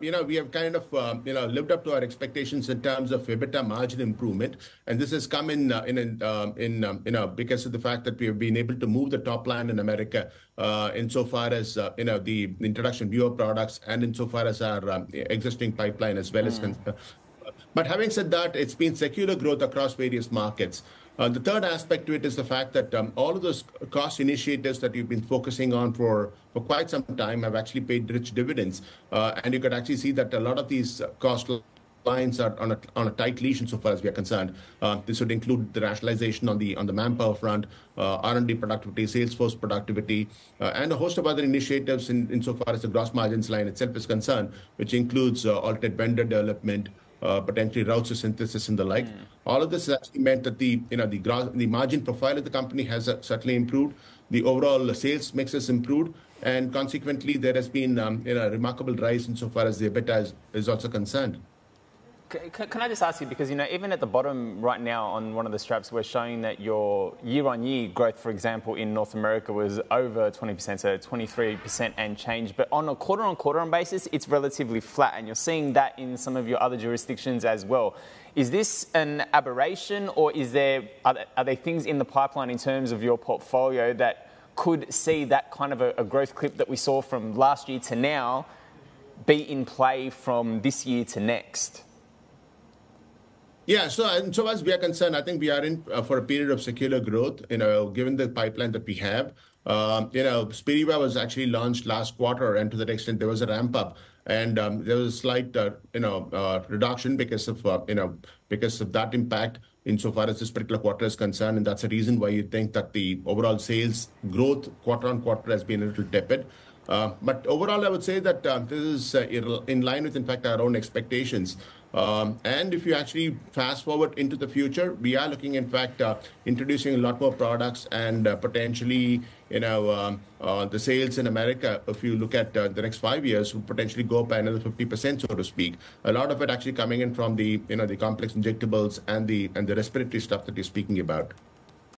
we have kind of, lived up to our expectations in terms of EBITDA margin improvement, and this has come because of the fact that we have been able to move the top line in America, insofar as the introduction of newer products, and insofar as our existing pipeline as well as. But having said that, it's been secular growth across various markets. The third aspect to it is the fact that all of those cost initiatives that you've been focusing on for quite some time have actually paid rich dividends. And you could actually see that a lot of these cost lines are on a tight leash insofar as we are concerned. This would include the rationalization on the manpower front, R&D productivity, sales force productivity, and a host of other initiatives insofar as the gross margins line itself is concerned, which includes alternate vendor development, potentially routes of synthesis and the like. All of this has actually meant that the margin profile of the company has certainly improved. The overall sales mix has improved, and consequently, there has been a remarkable rise insofar as the EBITDA is also concerned. Can I just ask you, because even at the bottom right now on one of the straps, we're showing that your year-on-year growth, for example, in North America was over 20%, so 23% and change. But on a quarter-on-quarter basis, it's relatively flat, and you're seeing that in some of your other jurisdictions as well. Is this an aberration, or are there things in the pipeline in terms of your portfolio that could see that kind of a growth clip that we saw from last year to now be in play from this year to next? Yeah, so as we are concerned, I think we are in for a period of secular growth, given the pipeline that we have. Spiriva was actually launched last quarter, and to that extent, there was a ramp up, and there was a slight, reduction because of that impact insofar as this particular quarter is concerned, and that's the reason why you think that the overall sales growth quarter on quarter has been a little tepid. But overall, I would say that this is in line with, in fact, our own expectations. And if you actually fast forward into the future, we are looking, in fact, introducing a lot more products, and potentially, the sales in America, if you look at the next 5 years, will potentially go up by another 50%, so to speak. A lot of it actually coming in from the complex injectables and the respiratory stuff that you're speaking about.